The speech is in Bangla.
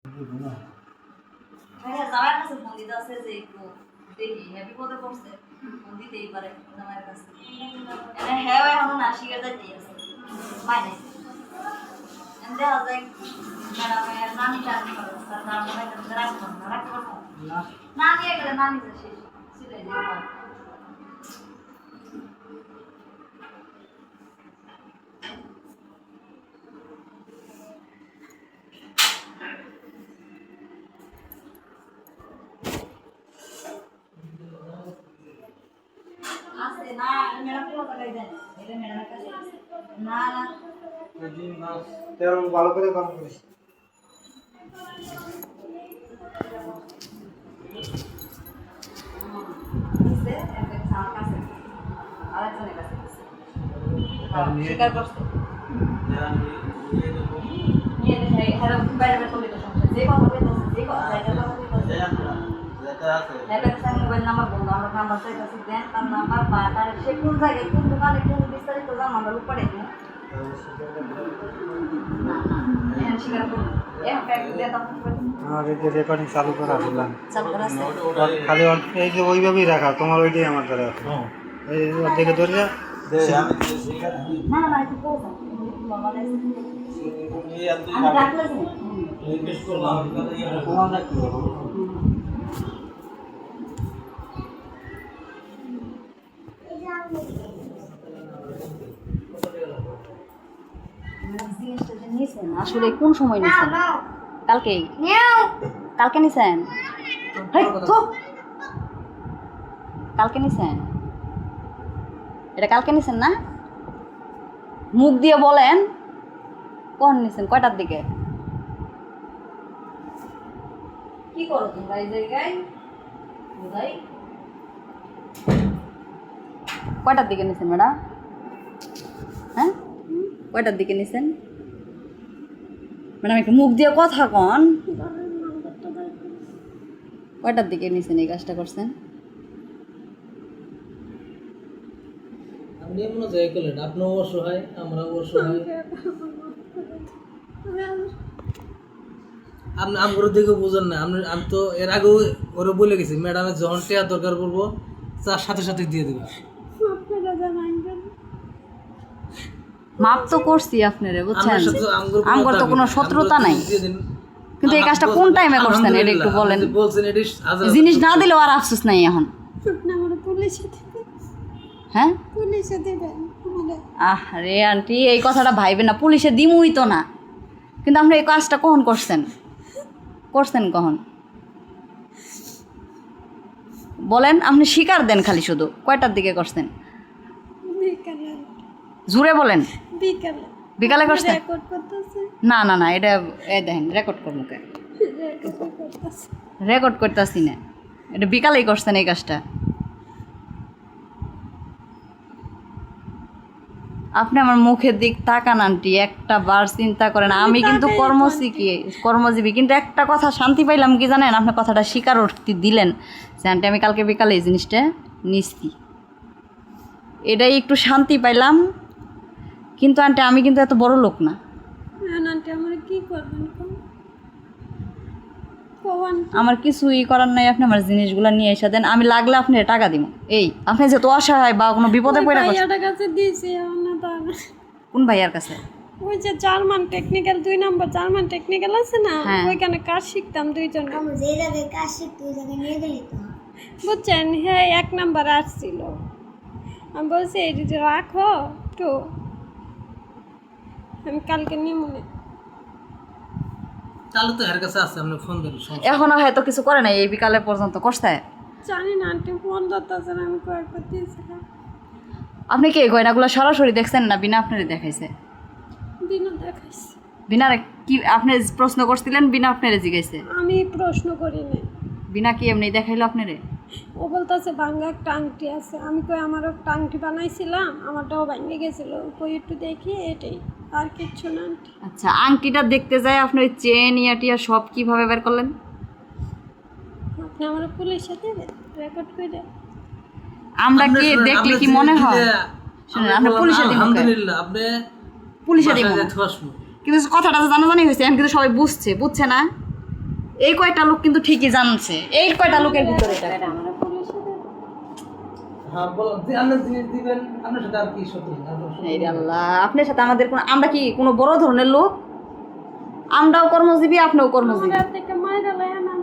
ভাইয়া জামাইয়ের কাছে ফোন দিতে আছে যে একটু দেখি হ্যাঁ বিপদে পড়ছে, ফোন দিতেই পারে জামাইয়ের কাছে। হ্যাঁ এখনো না শিখে যাইতেই আছে মাই নাই দেখা যায় ম্যাডামের নানি টানি করে তার মনে রাখবো না নিয়ে গেলে নানি যে শেষ সিলাই দিয়ে আছে না ম্যাডাম কেউ টাকাই দেন এটা ম্যাডামের কাছে না না দিন মাস তেরো ভালো করে কাম করিস। দিছে একটা আমার কাছে আরেকজনের কাছে দিছে স্বীকার করছে নিয়ে দেখে হ্যালো বাইরে বের করলে তো সমস্যা যে কথা বলতেছে যে কথা জায়গা কথা বলতেছে মোবাইল নাম্বার বললো আমরা নাম্বার চাইতেছি দেন তার নাম্বার বা তার সে কোন জায়গায় কোন দোকানে কোন বিস্তারিত জান আমরা উপরে দিই রেকর্ডিং চালু করা দিলাম চালু করা আছে খালি এই যে ওইভাবেই রাখা তোমার ওইটাই আমার দ্বারা আছে এই অর্ধেকে ধরে না না একটু বলবো বাবা আমি রাখলে আসলে কোন সময় নিছেন কালকে কালকে নিছেন কালকে নিছেন এটা কালকে নিছেন না মুখ দিয়ে বলেন কখন নিছেন কয়টার দিকে কি করো তোমরা এই জায়গায় কয়টার দিকে নিছেন ম্যাডাম হ্যাঁ কয়টার দিকে নিছেন ম্যাডাম একটু মুখ দিয়ে কথা কন কয়টার দিকে নিছেন এই কাজটা করছেন আপনি মনে যায় করলেন আপনিও অসহায় আমরাও অসহায় আপনি আমগুলো দেখে বুঝেন না আমি তো এর আগেও ওরা বলে গেছি ম্যাডামের যখন টেয়া দরকার পড়বো তার সাথে সাথে দিয়ে দেবে মাপ তো করছি আপনারে বুঝছেন আমগর তো কোনো শত্রুতা নাই কিন্তু এই কাজটা কোন টাইমে করছেন এটা একটু বলেন জিনিস না দিলেও আর আফসোস নাই এখন হ্যাঁ আরে আন্টি এই কথাটা ভাইবেন না পুলিশে দিমুই তো না কিন্তু আপনি এই কাজটা কখন করছেন কখন বলেন আপনি স্বীকার দেন খালি শুধু কয়টার দিকে করছেন জুড়ে বলেন বিকালে করছেন না না না এটা দেখেন রেকর্ড করবো রেকর্ড করতেছি না এটা বিকালেই করছেন এই কাজটা আপনি আমার মুখের দিক তাকান আন্টি একটা বার চিন্তা করেন আমি কিন্তু কর্মজীবী কিন্তু একটা কথা শান্তি পাইলাম কি জানেন আপনি কথাটা স্বীকার দিলেন যে আন্টি আমি কালকে বিকালে এই জিনিসটা নিচ্ছি এটাই একটু শান্তি পাইলাম কিন্তু আন্টি আমি কিন্তু এত বড় লোক না আমার কিছুই করার নাই আপনি আমার জিনিসগুলো নিয়ে এসে দেন আমি লাগলে আপনি টাকা দিব এই আপনি যেহেতু অসহায় বা কোনো বিপদে পড়ে কোন ভাইয়ার কাছে ওই যে জার্মান টেকনিক্যাল 2 নম্বর জার্মান টেকনিক্যাল আছে না ওইখানে কাজ শিখতাম দুইজন যে জায়গায় কাজ শিখতে ওই জায়গায় নিয়ে গেলি তো বুঝছেন হ্যাঁ 1 নাম্বার আসছিল আমি বলছি এই যে রাখো তো আমি কালকে নিয়ে মনে তাহলে তো এর কাছে আছে আপনি ফোন দেন এখনো হয়তো কিছু করে নাই এই বিকালে পর্যন্ত করছে জানি না আন্টি ফোন ধরতেছে না আমি কয়েকবার দিয়েছিলাম আপনি কি গয়নাগুলো সরাসরি দেখছেন না বিনা আপনারই দেখাইছে বিনা দেখাইছে বিনা কি আপনি প্রশ্ন করছিলেন বিনা আপনারে জিজ্ঞাসা আমি প্রশ্ন করি না বিনা কি এমনি দেখাইলো আপনারে ও বলতেছে ভাঙ্গা একটা আংটি আছে আমি কই আমারও একটা আংটি বানাইছিলাম আমারটাও ভেঙে গেছিল কই একটু দেখি এটাই আর কিচ্ছু না আন্টি আচ্ছা আংটিটা দেখতে যায় আপনি ওই চেন ইয়াটিয়া সব কিভাবে বের করলেন আপনি আমার পুলিশে দেবেন রেকর্ড করে আমরা কি দেখলে কি মনে হয় শুনুন আপনি পুলিশে দিবেন আলহামদুলিল্লাহ আপনি পুলিশে দিবেন কিন্তু কথাটা তো জানাজানি হয়েছে এখন কিন্তু সবাই বুঝছে না এই কয়টা লোক কিন্তু ঠিকই জানছে, এই কয়টা লোকের ভিতরে এটা। আমরা পুলিশে দেব। হ্যাঁ বলেন যে আপনি জিনিস দিবেন আপনার সাথে আর কি শত্রুতা এই রে আল্লাহ, আপনার সাথে আমাদের কোনো, আমরা কি কোনো বড় ধরনের লোক? আমরাও কর্মজীবী, আপনিও কর্মজীবী। আমার থেকে মায়েরা লয় না